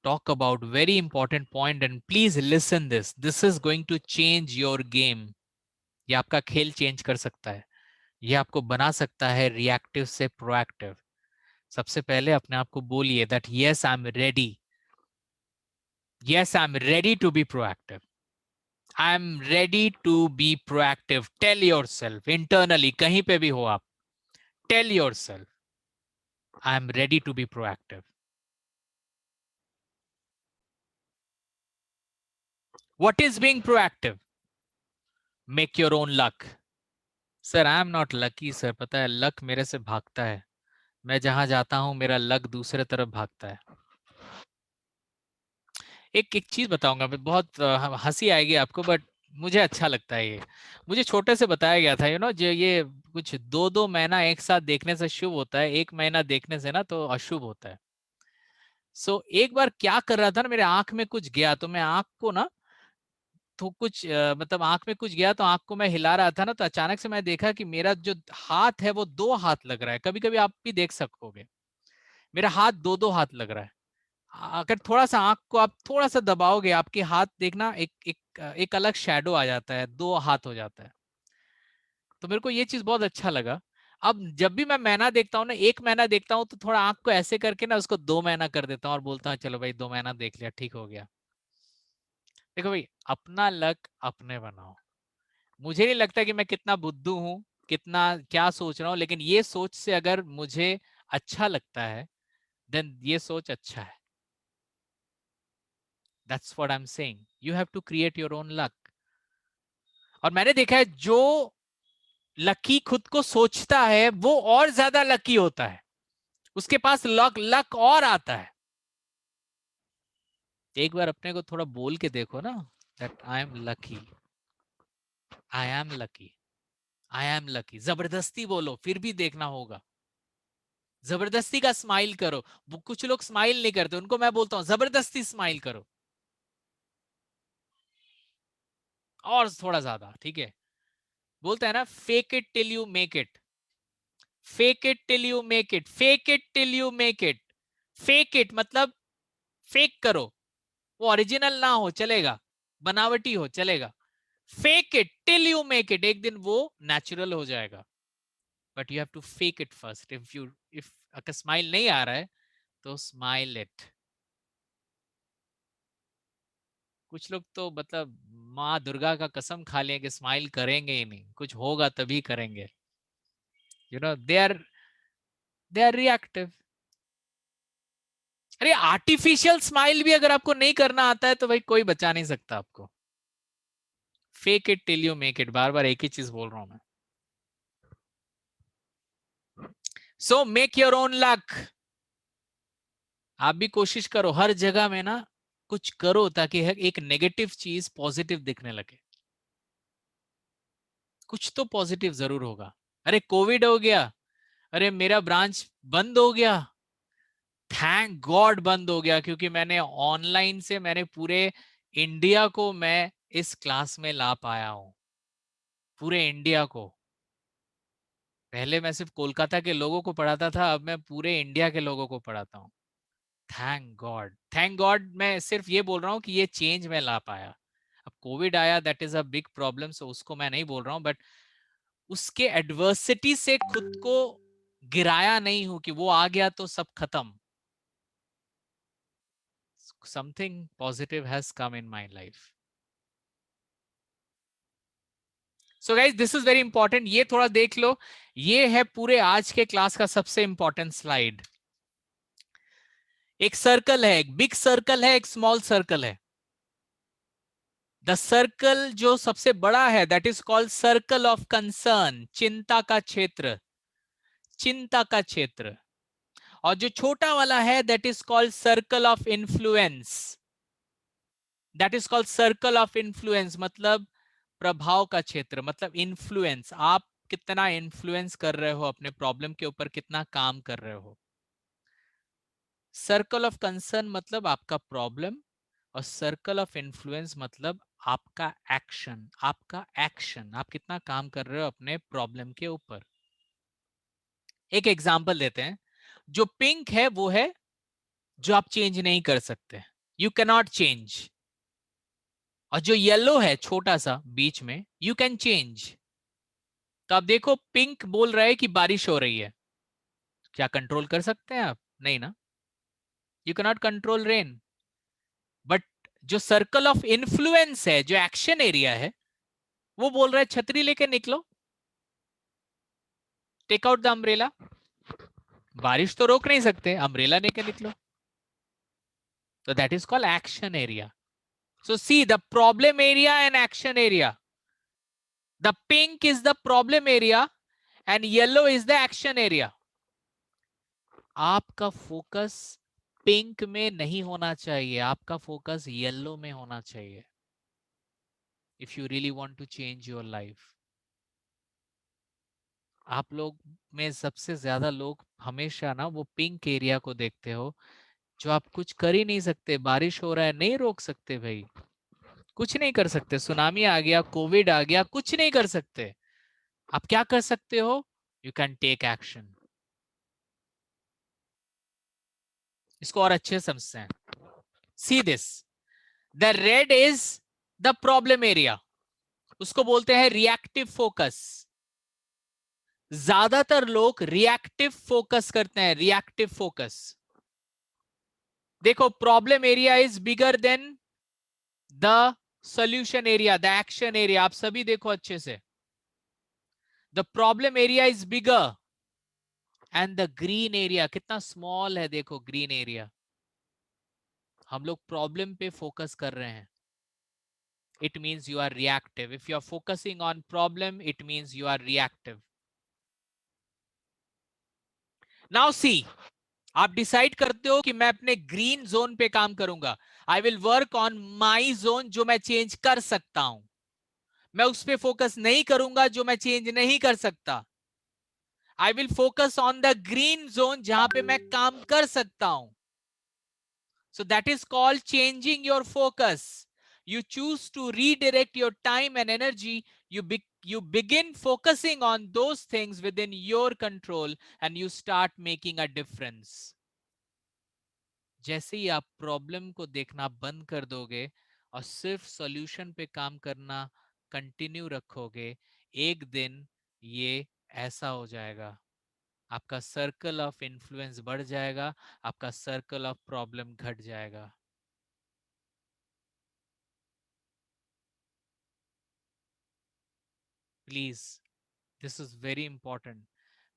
talk about very important point and please listen this. This is going to change your game. ये आपका खेल चेंज कर सकता है. ये आपको बना सकता है रिएक्टिव से प्रोएक्टिव. सबसे पहले अपने आप को बोलिए that yes I am ready. Yes, I'm ready to be proactive. I'm ready to be proactive. Tell yourself internally, कहीं पे भी हो आप, tell yourself, I'm ready to be proactive. What is being proactive? Make your own luck. Sir, I am not lucky, sir. पता है लक मेरे से भागता है. मैं जहां जाता हूं मेरा लक दूसरे तरफ भागता है. एक एक चीज बताऊंगा, मैं बहुत हंसी आएगी आपको, बट मुझे अच्छा लगता है ये. मुझे छोटे से बताया गया था, जो ये कुछ दो दो महीना एक साथ देखने से शुभ होता है, एक महीना देखने से ना तो अशुभ होता है. सो एक बार क्या कर रहा था ना, मेरे आंख में कुछ गया तो मैं आंख को ना तो कुछ मतलब आंख में कुछ गया तो आंख को मैं हिला रहा था ना, तो अचानक से मैं देखा कि मेरा जो हाथ है वो दो हाथ लग रहा है. कभी कभी आप भी देख सकोगे मेरा हाथ दो दो हाथ लग रहा है. अगर थोड़ा सा आंख को आप थोड़ा सा दबाओगे, आपके हाथ देखना एक एक एक अलग शेडो आ जाता है, दो हाथ हो जाता है. तो मेरे को ये चीज बहुत अच्छा लगा. अब जब भी मैं महीना देखता हूँ ना, एक महीना देखता हूँ तो थोड़ा आंख को ऐसे करके ना उसको दो महीना कर देता हूँ और बोलता हूँ चलो भाई 2 महीना देख लिया, ठीक हो गया. देखो भाई, अपना लक अपने बनाओ. मुझे नहीं लगता कि मैं कितना बुद्धू हूँ, कितना क्या सोच रहा हूँ, लेकिन ये सोच से अगर मुझे अच्छा लगता है देन ये सोच अच्छा है. That's what I'm saying. You have to create your own luck. और मैंने देखा है जो लकी खुद को सोचता है वो और ज्यादा लकी होता है. उसके पास लक लक और आता है. एक बार अपने को थोड़ा बोल के देखो ना, that I am lucky, I am lucky, I am lucky. जबरदस्ती बोलो, फिर भी देखना होगा. जबरदस्ती का स्माइल करो. वो कुछ लोग स्माइल नहीं करते, उनको मैं बोलता हूं जबरदस्ती स्माइल करो. और थोड़ा ज्यादा, ठीक है. बोलते हैं ना, fake it till you make it. Fake it till you make it. Fake it till you make it. Fake it मतलब फेक करो, वो ओरिजिनल ना हो चलेगा, बनावटी हो चलेगा, fake it till you make it, एक दिन वो नेचुरल हो जाएगा, but you have to fake it first. If अगर स्माइल नहीं आ रहा है तो स्माइल इट. कुछ लोग तो मतलब माँ दुर्गा का कसम खा लें कि स्माइल करेंगे ही नहीं, कुछ होगा तभी करेंगे. They are reactive. अरे आर्टिफिशियल स्माइल भी अगर आपको नहीं करना आता है तो भाई कोई बचा नहीं सकता आपको. Fake it till you make it, बार बार एक ही चीज बोल रहा हूं मैं. So make your own luck. आप भी कोशिश करो हर जगह में ना कुछ करो ताकि एक नेगेटिव चीज पॉजिटिव दिखने लगे. कुछ तो पॉजिटिव जरूर होगा. अरे कोविड हो गया, अरे मेरा ब्रांच बंद हो गया, थैंक गॉड बंद हो गया, क्योंकि मैंने ऑनलाइन से मैंने पूरे इंडिया को मैं इस क्लास में ला पाया हूं. पूरे इंडिया को. पहले मैं सिर्फ कोलकाता के लोगों को पढ़ाता था, अब मैं पूरे इंडिया के लोगों को पढ़ाता हूँ. Thank God, thank God. मैं सिर्फ ये बोल रहा हूँ कि ये चेंज मैं ला पाया. अब कोविड आया, that is a big problem, so उसको मैं नहीं बोल रहा हूँ, बट उसके एडवर्सिटी से खुद को गिराया नहीं हूं कि वो आ गया तो सब खत्म. Something positive has come in my life. So guys this is very important, ये थोड़ा देख लो. ये है पूरे आज के क्लास का सबसे इंपॉर्टेंट स्लाइड. एक सर्कल है, एक बिग सर्कल है, एक स्मॉल सर्कल है. द सर्कल जो सबसे बड़ा है that is called circle of concern, चिंता का क्षेत्र. चिंता का क्षेत्र. और जो छोटा वाला है that is called circle of influence. That is called circle of influence, मतलब प्रभाव का क्षेत्र, मतलब इन्फ्लुएंस. आप कितना इन्फ्लुएंस कर रहे हो अपने प्रॉब्लम के ऊपर, कितना काम कर रहे हो. सर्कल ऑफ कंसर्न मतलब आपका प्रॉब्लम, और सर्कल ऑफ इन्फ्लुएंस मतलब आपका एक्शन. आपका एक्शन, आप कितना काम कर रहे हो अपने प्रॉब्लम के ऊपर. एक एग्जांपल देते हैं. जो पिंक है वो है जो आप चेंज नहीं कर सकते, यू कैन नॉट चेंज. और जो येलो है छोटा सा बीच में, यू कैन चेंज. तो आप देखो पिंक बोल रहा है कि बारिश हो रही है, क्या कंट्रोल कर सकते हैं आप? नहीं ना. You can not control rain. But जो सर्कल ऑफ इन्फ्लुएंस है, जो एक्शन एरिया है, वो बोल रहा है छतरी लेके निकलो, टेक आउट द अम्ब्रेला. बारिश तो रोक नहीं सकते, अम्ब्रेला लेके निकलो. तो that is called action area. So see the problem area and action area. The pink is the problem area and yellow is the action area. आपका फोकस पिंक में नहीं होना चाहिए, आपका फोकस येलो में होना चाहिए. If you really want to change your life. आप लोग में सबसे ज्यादा लोग हमेशा ना वो पिंक एरिया को देखते हो, जो आप कुछ कर ही नहीं सकते. बारिश हो रहा है, नहीं रोक सकते भाई, कुछ नहीं कर सकते. सुनामी आ गया, कोविड आ गया, कुछ नहीं कर सकते. आप क्या कर सकते हो? You can take action. इसको और अच्छे से समझते हैं. See this. The red is the problem area. उसको बोलते हैं रिएक्टिव फोकस. ज्यादातर लोग रिएक्टिव फोकस करते हैं, रिएक्टिव फोकस. देखो problem area is bigger than the solution area, the action area. आप सभी देखो अच्छे से. The problem area is bigger and the green area कितना स्मॉल है. देखो ग्रीन एरिया. हम लोग प्रॉब्लम पे फोकस कर रहे हैं. It means you are reactive. If you are focusing on problem it means you are reactive. Now see, आप डिसाइड करते हो कि मैं अपने ग्रीन जोन पे काम करूंगा. I will work on my zone, जो मैं चेंज कर सकता हूं. मैं उस पर फोकस नहीं करूंगा जो मैं चेंज नहीं कर सकता. I will focus on the green zone, जहां पे मैं काम कर सकता हूं. So that is called changing your focus. You choose to redirect your time and energy. You begin focusing on those things within your control and you start making a difference. जैसे ही आप प्रॉब्लम को देखना बंद कर दोगे और सिर्फ सॉल्यूशन पे काम करना कंटिन्यू रखोगे, एक दिन ये ऐसा हो जाएगा, आपका सर्कल ऑफ इन्फ्लुएंस बढ़ जाएगा, आपका सर्कल ऑफ प्रॉब्लम घट जाएगा। Please, this is very important.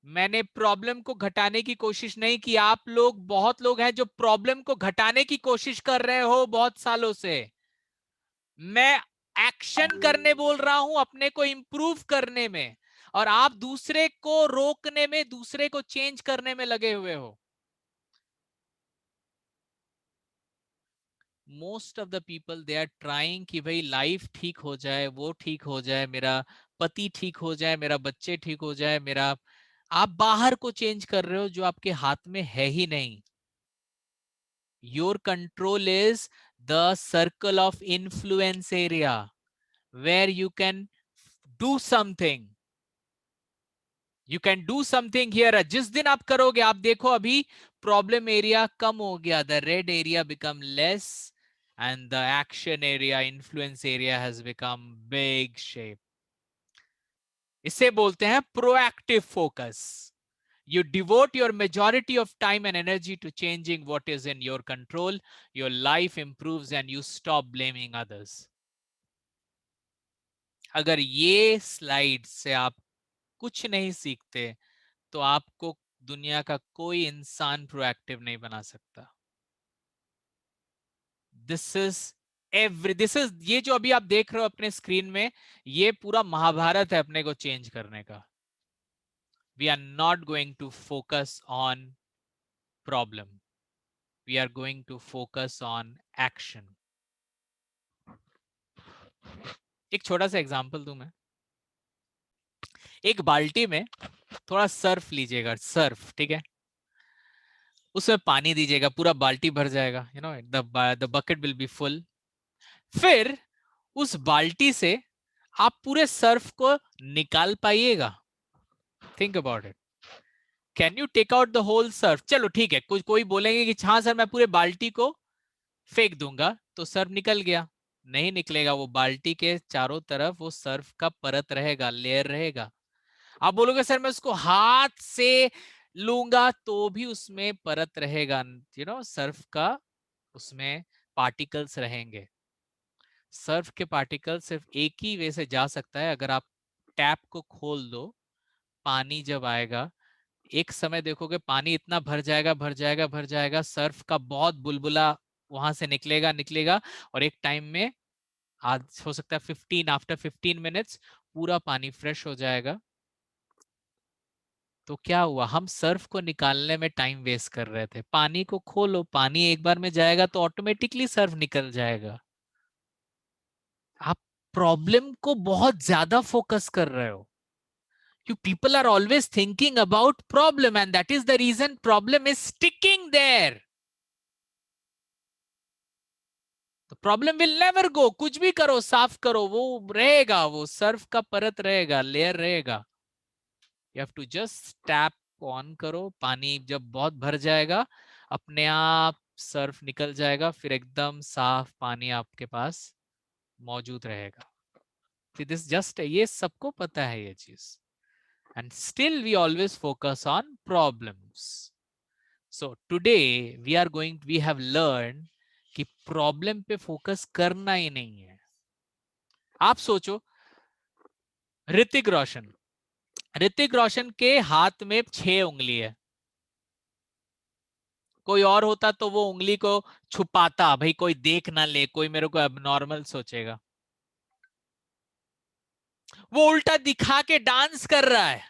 मैंने प्रॉब्लम को घटाने की कोशिश नहीं की। आप लोग, बहुत लोग हैं जो प्रॉब्लम को घटाने की कोशिश कर रहे हो बहुत सालों से। मैं एक्शन करने बोल रहा हूं, अपने को इंप्रूव करने में, और आप दूसरे को रोकने में, दूसरे को चेंज करने में लगे हुए हो। Most of the people they are trying कि भाई लाइफ ठीक हो जाए, वो ठीक हो जाए, मेरा पति ठीक हो जाए, मेरा बच्चे ठीक हो जाए, मेरा। आप बाहर को चेंज कर रहे हो जो आपके हाथ में है ही नहीं। Your control is the circle of influence area where you can do something. You can do something here. जिस दिन आप करोगे, आप देखो अभी प्रॉब्लम एरिया कम हो गया, the red area become less and the action area, influence area has become big shape. इसे बोलते हैं proactive focus. You devote your majority of time and energy to changing what is in your control. Your life improves and you stop blaming others. अगर ये स्लाइड से आप कुछ नहीं सीखते, तो आपको दुनिया का कोई इंसान प्रोएक्टिव नहीं बना सकता। दिस इज दिस इज, ये जो अभी आप देख रहे हो अपने स्क्रीन में, ये पूरा महाभारत है अपने को चेंज करने का। We are not going to focus on problem, we are going to focus on action. एक छोटा सा एग्जांपल दूं मैं। एक बाल्टी में थोड़ा सर्फ लीजिएगा, सर्फ, ठीक है, उसमें पानी दीजिएगा, पूरा बाल्टी भर जाएगा, you know, the bucket will be full. फिर उस बाल्टी से आप पूरे सर्फ को निकाल पाइएगा? Think about it. Can you take out the whole Surf? चलो ठीक है, कोई बोलेंगे कि हाँ सर मैं पूरे बाल्टी को फेंक दूंगा तो सर्फ निकल गया। नहीं निकलेगा, वो बाल्टी के चारों तरफ वो सर्फ का परत रहेगा, लेयर रहेगा। आप बोलोगे सर मैं उसको हाथ से लूंगा तो भी उसमें परत रहेगा, यू नो, सर्फ का, उसमें पार्टिकल्स रहेंगे। सर्फ के पार्टिकल सिर्फ एक ही वे से जा सकता है, अगर आप टैप को खोल दो। पानी जब आएगा, एक समय देखोगे पानी इतना भर जाएगा, भर जाएगा, भर जाएगा, सर्फ का बहुत बुलबुला वहां से निकलेगा, निकलेगा, और एक टाइम में, आज हो सकता है 15 मिनट्स पूरा पानी फ्रेश हो जाएगा। तो क्या हुआ, हम सर्फ को निकालने में टाइम वेस्ट कर रहे थे। पानी को खोलो, पानी एक बार में जाएगा तो ऑटोमेटिकली सर्फ निकल जाएगा। आप प्रॉब्लम को बहुत ज्यादा फोकस कर रहे हो। You people are always thinking about problem, and that is the reason problem is sticking there. The problem will never go. कुछ भी करो, साफ करो, वो रहेगा, वो सर्फ का परत रहेगा, लेयर रहेगा। You have to just tap on करो, पानी जब बहुत भर जाएगा, अपने आप सर्फ निकल जाएगा, फिर एकदम साफ पानी आपके पास मौजूद रहेगा। दिस जस्ट, ये सबको पता है ये चीज, and still we always focus on problems. So today we have learned कि प्रॉब्लम पे फोकस करना ही नहीं है। आप सोचो, ऋतिक रोशन, ऋतिक रोशन के हाथ में 6 उंगली है। कोई और होता तो वो उंगली को छुपाता, भाई कोई देख ना ले, कोई मेरे को एबनॉर्मल सोचेगा। वो उल्टा दिखा के डांस कर रहा है,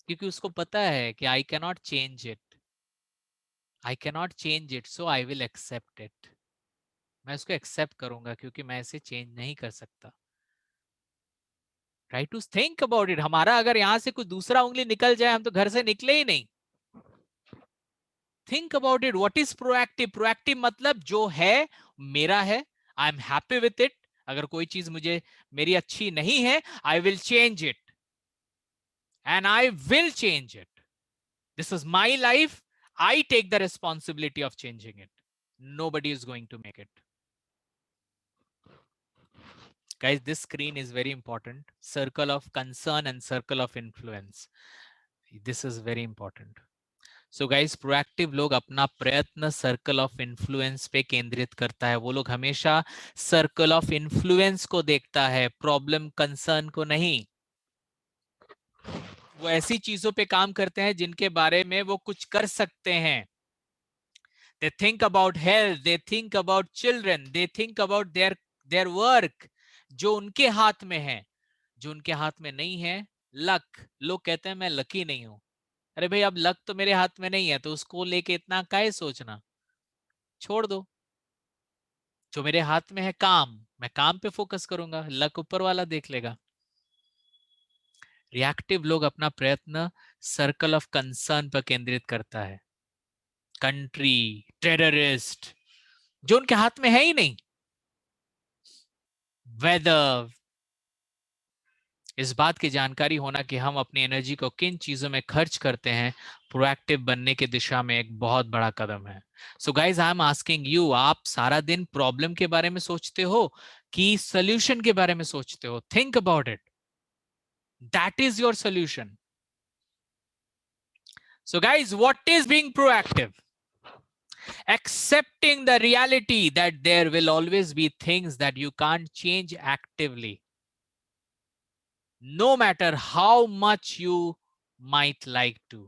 क्योंकि उसको पता है कि I cannot change it, I cannot change it, so I will accept it. मैं इसको एक्सेप्ट करूंगा क्योंकि मैं इसे चेंज नहीं कर सकता। Try to think about it. हमारा अगर यहां से कुछ दूसरा उंगली निकल जाए, हम तो घर से निकले ही नहीं। Think about it, what is proactive? Proactive मतलब जो है मेरा है, I am happy with it. अगर कोई चीज मुझे मेरी अच्छी नहीं है, I will change it, and I will change it. This is my life, I take the responsibility of changing it. Nobody is going to make it. Guys, this screen is very important. Circle of concern and circle of influence. This is very important. So guys, proactive लोग अपना प्रयत्न सर्कल ऑफ इन्फ्लुएंस पे केंद्रित करता है. वो लोग हमेशा सर्कल ऑफ इन्फ्लुएंस को देखता है, प्रॉब्लम कंसर्न को नहीं. वो ऐसी चीजों पे काम करते हैं जिनके बारे में वो कुछ कर सकते हैं. They think about health, they think about children, they think about their work. जो उनके हाथ में है. जो उनके हाथ में नहीं है, लक. लोग कहते हैं मैं लकी नहीं हूं. अरे भाई, अब लक तो मेरे हाथ में नहीं है, तो उसको लेके इतना काहे सोचना. छोड़ दो. जो मेरे हाथ में है काम, मैं काम पे फोकस करूंगा, लक ऊपर वाला देख लेगा. रिएक्टिव लोग अपना प्रयत्न सर्कल ऑफ कंसर्न पर केंद्रित करता है. कंट्री, टेररिस्ट, जो उनके हाथ में है ही नहीं. वेदर. इस बात की जानकारी होना कि हम अपनी एनर्जी को किन चीजों में खर्च करते हैं, प्रोएक्टिव बनने की दिशा में एक बहुत बड़ा कदम है. So guys, I am asking you, आप सारा दिन प्रॉब्लम के बारे में सोचते हो कि सॉल्यूशन के बारे में सोचते हो? Think about it. That is your solution. So guys, what is being proactive? Accepting the reality that there will always be things that you can't change actively, no matter how much you might like to.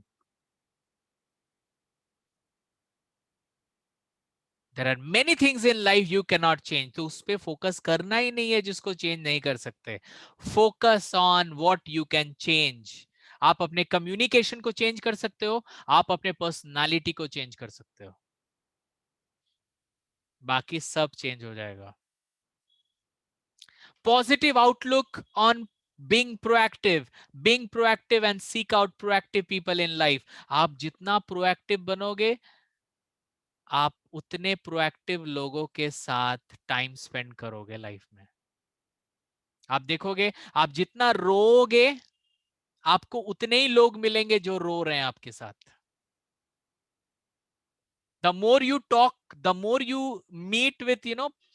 There are many things in life you cannot change. तो उस पे फोकस करना ही नहीं है जिसको चेंज नहीं कर सकते. Focus on what you can change. आप अपने कम्युनिकेशन को चेंज कर सकते हो, आप अपने पर्सनालिटी को चेंज कर सकते हो, बाकी सब चेंज हो जाएगा. Positive outlook on being proactive and seek out proactive people in life. आप जितना proactive बनोगे, आप उतने proactive लोगों के साथ टाइम स्पेंड करोगे लाइफ में. आप देखोगे, आप जितना रोओगे, आपको उतने ही लोग मिलेंगे जो रो रहे हैं आपके साथ. The more you talk, the more you meet with,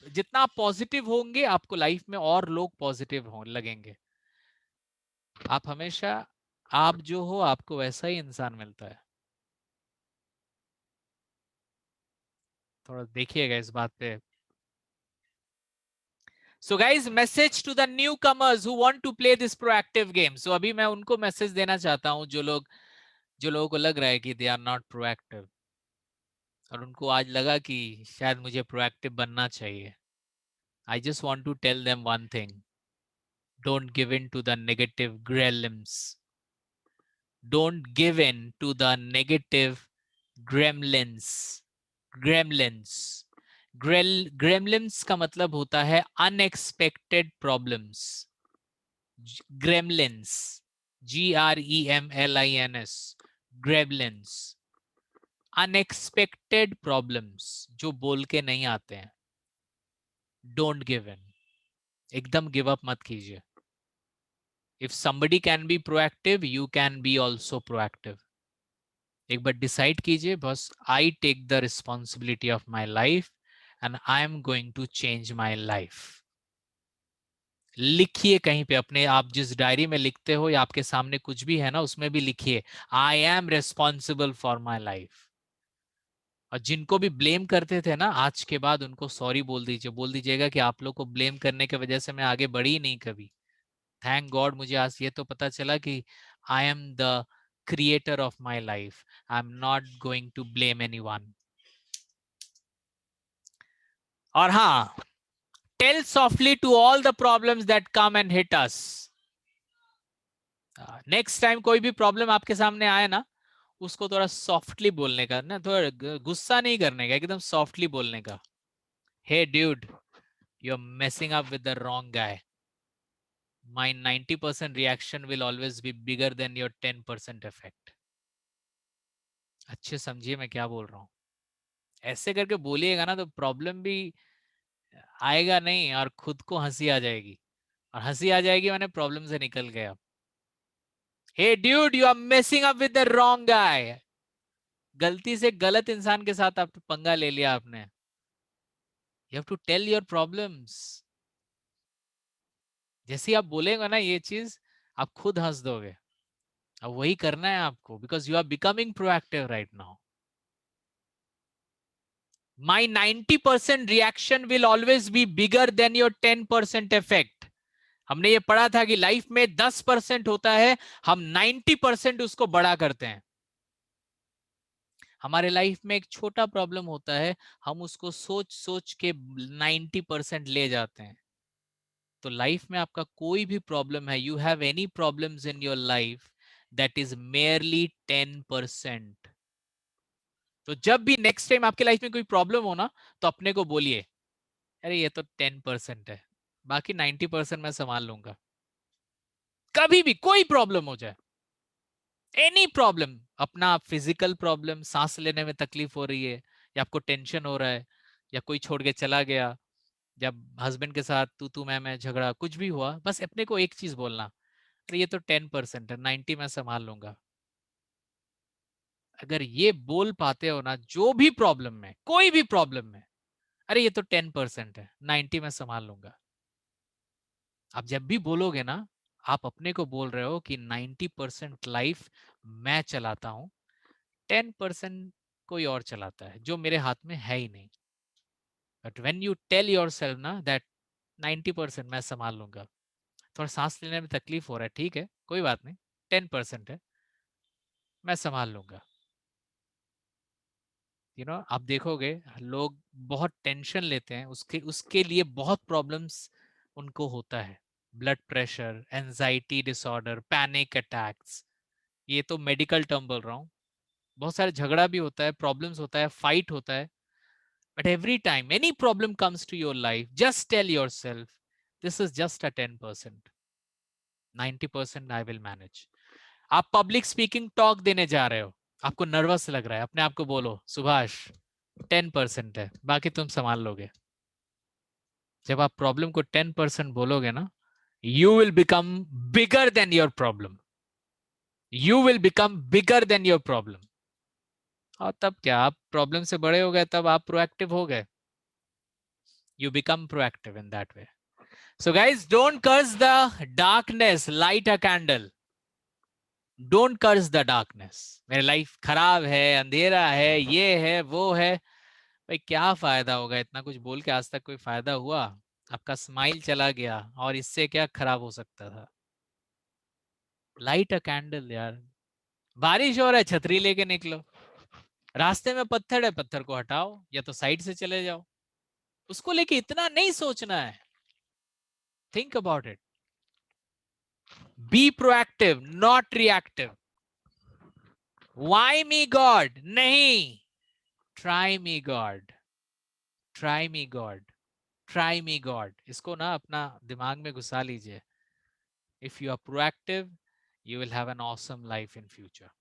जितना आप पॉजिटिव होंगे, आपको लाइफ में और लोग पॉजिटिव हो लगेंगे. आप हमेशा, आप जो हो, आपको वैसा ही इंसान मिलता है. थोड़ा देखिएगा इस बात पे. So guys, message to the newcomers who want to play this proactive game. So अभी मैं उनको मैसेज देना चाहता हूं जो लोगों को लग रहा है कि they are not proactive, और उनको आज लगा कि शायद मुझे proactive बनना चाहिए. I just want to tell them one thing. Don't give in to the negative gremlins. Don't give in to the negative gremlins. Gremlins. ग्रेमलिन्स का मतलब होता है unexpected problems. Gremlins, GREMLINS, gremlins. Unexpected problems जो बोल के नहीं आते हैं. Don't give in. एकदम गिव अप मत कीजिए. If somebody can be proactive, you can be also proactive. एक बार डिसाइड कीजिए, बस I take the responsibility of my life and I am going to change my life. लिखिए कहीं पे अपने, आप जिस डायरी में लिखते हो या आपके सामने कुछ भी है ना, उसमें भी लिखिए आई am responsible for my life. और जिनको भी ब्लेम करते थे ना, आज के बाद उनको सॉरी बोल दीजिए. बोल दीजिएगा कि आप लोग को ब्लेम करने की वजह से मैं आगे बढ़ी नहीं कभी. थैंक गॉड, मुझे आज ये तो पता चला कि I am the creator of my life. I am not going to blame anyone. और हाँ, tell softly to all the problems that come and hit us. Next time कोई भी प्रॉब्लम आपके सामने आए ना, उसको थोड़ा सॉफ्टली बोलने का ना, थोड़ा गुस्सा नहीं करने का, एकदम सॉफ्टली बोलने का. Hey dude, you are messing up with the wrong guy. My 90% reaction will always be bigger than your 10% effect. अच्छे समझिए मैं क्या बोल रहा हूँ. ऐसे करके बोलिएगा ना, तो प्रॉब्लम भी आएगा नहीं और खुद को हंसी आ जाएगी. और हंसी आ जाएगी मैंने प्रॉब्लम से निकल गया. Hey dude, you are messing up with the wrong guy. गलती से गलत इंसान के साथ आप पंगा ले लिया आपने. You have to tell your problems. जैसे आप बोलेंगे ना ये चीज, आप खुद हंस दोगे। अब वही करना है आपको, because you are becoming proactive right now. My 90% reaction will always be bigger than your 10% effect. हमने ये पढ़ा था कि लाइफ में 10% होता है, हम 90% उसको बड़ा करते हैं। हमारे लाइफ में एक छोटा प्रॉब्लम होता है, हम उसको सोच सोच के 90% ले जाते हैं। तो लाइफ में आपका कोई भी प्रॉब्लम है, you have any problems in your life, that is merely 10%। तो जब भी नेक्स्ट टाइम आपके लाइफ में कोई प्रॉब्लम हो ना, तो अपने को बोलिए, अरे ये तो 10% है, बाकी 90% मैं संभाल लूंगा। कभी भी कोई प्रॉब्लम हो जाए, एनी प्रॉब्लम, अपना फिजिकल प्रॉब्लम, सांस लेने में तकलीफ हो रही है, या आपको टेंशन हो रहा है, या कोई छोड़ के चला गया, जब हस्बैंड के साथ तू मैं झगड़ा, कुछ भी हुआ, बस अपने को एक चीज बोलना, अरे ये तो 10% है, 90 मैं संभाल लूंगा। अगर ये बोल पाते हो ना, जो भी प्रॉब्लम में, कोई भी प्रॉब्लम में, अरे ये तो 10% है, 90 मैं संभाल लूंगा। आप जब भी बोलोगे ना, आप अपने को बोल रहे हो कि 90% लाइफ मैं चलाता हूं, 10% कोई और चलाता है जो मेरे हाथ में है ही नहीं। But when you tell yourself ना दैट 90% मैं संभाल लूंगा, थोड़ा सांस लेने में तकलीफ हो रहा है, ठीक है कोई बात नहीं, 10% है, मैं संभाल लूंगा। आप देखोगे लोग बहुत टेंशन लेते हैं, उसके उसके लिए बहुत प्रॉब्लम्स उनको होता है। Blood pressure, anxiety disorder, panic attacks, ये तो मेडिकल टर्म बोल रहा हूँ। बहुत सारे झगड़ा भी होता है, प्रॉब्लम्स होता है, फाइट होता है। But every time any problem comes to your life, just tell yourself, this is just a 10%, 90% I will manage. आप पब्लिक स्पीकिंग टॉक देने जा रहे हो, आपको नर्वस लग रहा है, अपने आप को बोलो, सुभाष 10% है, बाकी तुम संभाल लोगे। जब आप प्रॉब्लम को 10% बोलोगे ना, you will become bigger than your problem, you will become bigger than your problem. और तब क्या, आप प्रॉब्लम से बड़े हो गए, तब आप प्रोएक्टिव हो गए, you become proactive in that way. So guys, don't curse the darkness, light a candle. Don't curse the darkness. मेरी लाइफ खराब है, अंधेरा है, ये है वो है, भाई क्या फायदा होगा, इतना कुछ बोल के आज तक कोई फायदा हुआ? आपका स्माइल चला गया, और इससे क्या खराब हो सकता था? लाइट अ कैंडल यार। बारिश हो रहा है, छतरी लेके निकलो। रास्ते में पत्थर है, पत्थर को हटाओ, या तो साइड से चले जाओ। उसको लेके इतना नहीं सोचना है। Think about it. Be proactive, not reactive. Why me God नहीं, try me God, try me God, try me God. इसको ना अपना दिमाग में घुसा लीजिए। If you are proactive, you will have an awesome life in future.